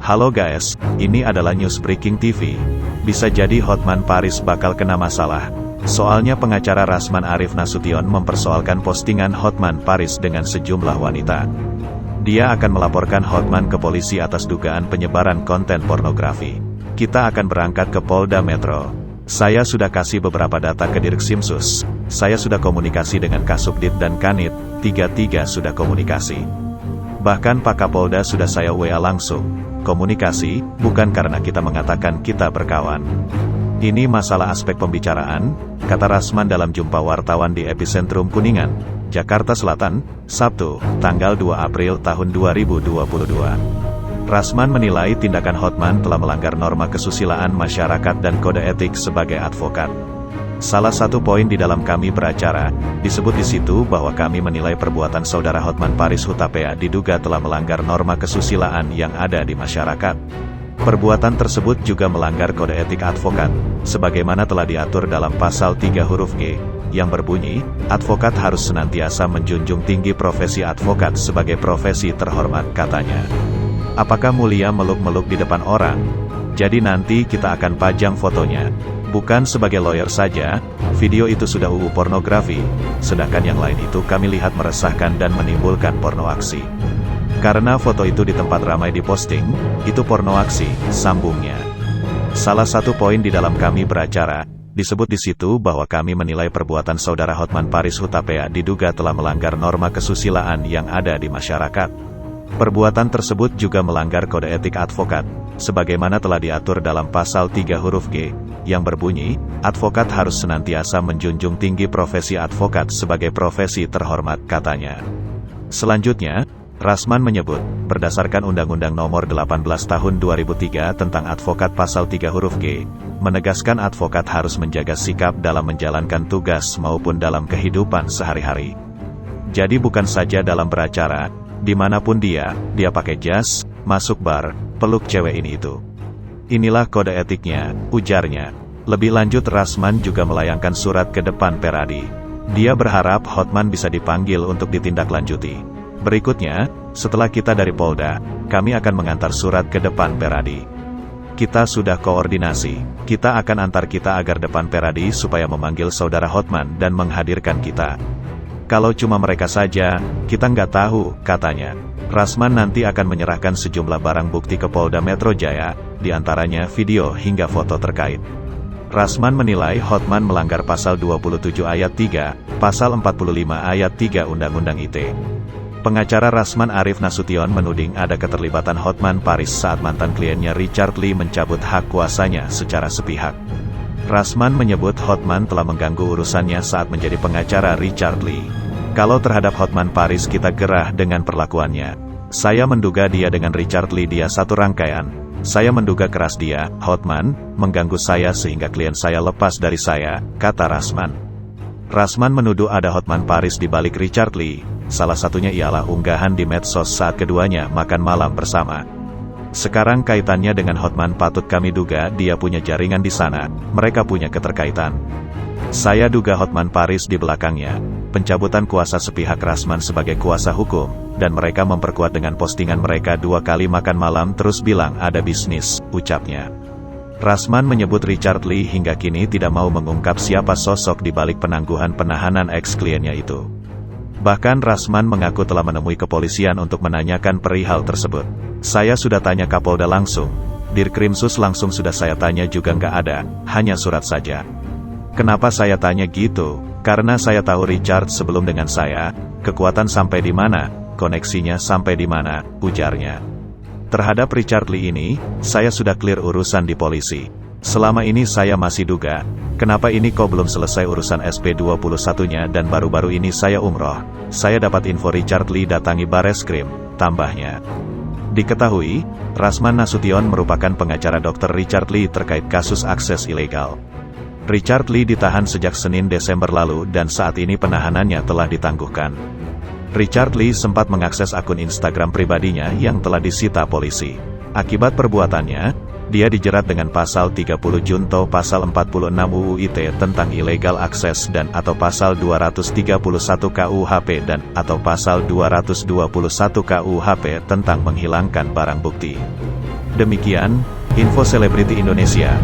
Halo guys, ini adalah News Breaking TV. Bisa jadi Hotman Paris bakal kena masalah. Soalnya pengacara Rasman Arif Nasution mempersoalkan postingan Hotman Paris dengan sejumlah wanita. Dia akan melaporkan Hotman ke polisi atas dugaan penyebaran konten pornografi. Kita akan berangkat ke Polda Metro. Saya sudah kasih beberapa data ke Dirksimsus. Saya sudah komunikasi dengan Kasubdit dan Kanit, tiga sudah komunikasi. Bahkan Pak Kapolda sudah saya WA langsung. Komunikasi, bukan karena kita mengatakan kita berkawan. Ini masalah aspek pembicaraan, kata Rasman dalam jumpa wartawan di Epicentrum Kuningan, Jakarta Selatan, Sabtu, tanggal 2 April tahun 2022. Rasman menilai tindakan Hotman telah melanggar norma kesusilaan masyarakat dan kode etik sebagai advokat. Salah satu poin di dalam kami beracara, disebut di situ bahwa kami menilai perbuatan saudara Hotman Paris Hutapea diduga telah melanggar norma kesusilaan yang ada di masyarakat. Perbuatan tersebut juga melanggar kode etik advokat, sebagaimana telah diatur dalam pasal 3 huruf G, yang berbunyi, advokat harus senantiasa menjunjung tinggi profesi advokat sebagai profesi terhormat, katanya. Apakah mulia meluk-meluk di depan orang? Jadi nanti kita akan pajang fotonya. Bukan sebagai lawyer saja, video itu sudah pornografi, sedangkan yang lain itu kami lihat meresahkan dan menimbulkan porno aksi. Karena foto itu di tempat ramai diposting, itu porno aksi, sambungnya. Salah satu poin di dalam kami beracara, disebut di situ bahwa kami menilai perbuatan saudara Hotman Paris Hutapea diduga telah melanggar norma kesusilaan yang ada di masyarakat. Perbuatan tersebut juga melanggar kode etik advokat, sebagaimana telah diatur dalam pasal 3 huruf G, yang berbunyi, advokat harus senantiasa menjunjung tinggi profesi advokat sebagai profesi terhormat, katanya. Selanjutnya, Rasman menyebut, berdasarkan Undang-Undang Nomor 18 Tahun 2003 tentang advokat pasal 3 huruf G, menegaskan advokat harus menjaga sikap dalam menjalankan tugas maupun dalam kehidupan sehari-hari. Jadi bukan saja dalam beracara, dimanapun dia pakai jas, masuk bar, peluk cewek ini itu. Inilah kode etiknya, ujarnya. Lebih lanjut Rasman juga melayangkan surat ke depan Peradi. Dia berharap Hotman bisa dipanggil untuk ditindaklanjuti. Berikutnya, setelah kita dari Polda, kami akan mengantar surat ke depan Peradi. Kita sudah koordinasi, kita akan antar kita agar depan Peradi supaya memanggil saudara Hotman dan menghadirkan kita. Kalau cuma mereka saja, kita nggak tahu, katanya. Rasman nanti akan menyerahkan sejumlah barang bukti ke Polda Metro Jaya, diantaranya video hingga foto terkait. Rasman menilai Hotman melanggar pasal 27 ayat 3, pasal 45 ayat 3 Undang-Undang ITE. Pengacara Rasman Arif Nasution menuding ada keterlibatan Hotman Paris saat mantan kliennya Richard Lee mencabut hak kuasanya secara sepihak. Rasman menyebut Hotman telah mengganggu urusannya saat menjadi pengacara Richard Lee. Kalau terhadap Hotman Paris kita gerah dengan perlakuannya. Saya menduga dia dengan Richard Lee dia satu rangkaian. Saya menduga keras dia, Hotman, mengganggu saya sehingga klien saya lepas dari saya, kata Rasman. Rasman menuduh ada Hotman Paris di balik Richard Lee, salah satunya ialah unggahan di medsos saat keduanya makan malam bersama. Sekarang kaitannya dengan Hotman patut kami duga dia punya jaringan di sana, mereka punya keterkaitan. Saya duga Hotman Paris di belakangnya, pencabutan kuasa sepihak Rasman sebagai kuasa hukum, dan mereka memperkuat dengan postingan mereka 2 kali makan malam terus bilang ada bisnis, ucapnya. Rasman menyebut Richard Lee hingga kini tidak mau mengungkap siapa sosok di balik penangguhan penahanan ex-kliennya itu. Bahkan Rasman mengaku telah menemui kepolisian untuk menanyakan perihal tersebut. Saya sudah tanya Kapolda langsung, Dirkrimsus langsung sudah saya tanya juga nggak ada, hanya surat saja. Kenapa saya tanya gitu? Karena saya tahu Richard sebelum dengan saya, kekuatan sampai di mana, koneksinya sampai di mana, ujarnya. Terhadap Richard Lee ini, saya sudah clear urusan di polisi. Selama ini saya masih duga, kenapa ini kok belum selesai urusan SP21-nya dan baru-baru ini saya umroh. Saya dapat info Richard Lee datangi Bareskrim, tambahnya. Diketahui, Rasman Nasution merupakan pengacara Dr. Richard Lee terkait kasus akses ilegal. Richard Lee ditahan sejak Senin Desember lalu dan saat ini penahanannya telah ditangguhkan. Richard Lee sempat mengakses akun Instagram pribadinya yang telah disita polisi. Akibat perbuatannya, dia dijerat dengan pasal 30 Junto pasal 46 UU ITE tentang illegal access dan atau pasal 231 KUHP dan atau pasal 221 KUHP tentang menghilangkan barang bukti. Demikian, info selebriti Indonesia.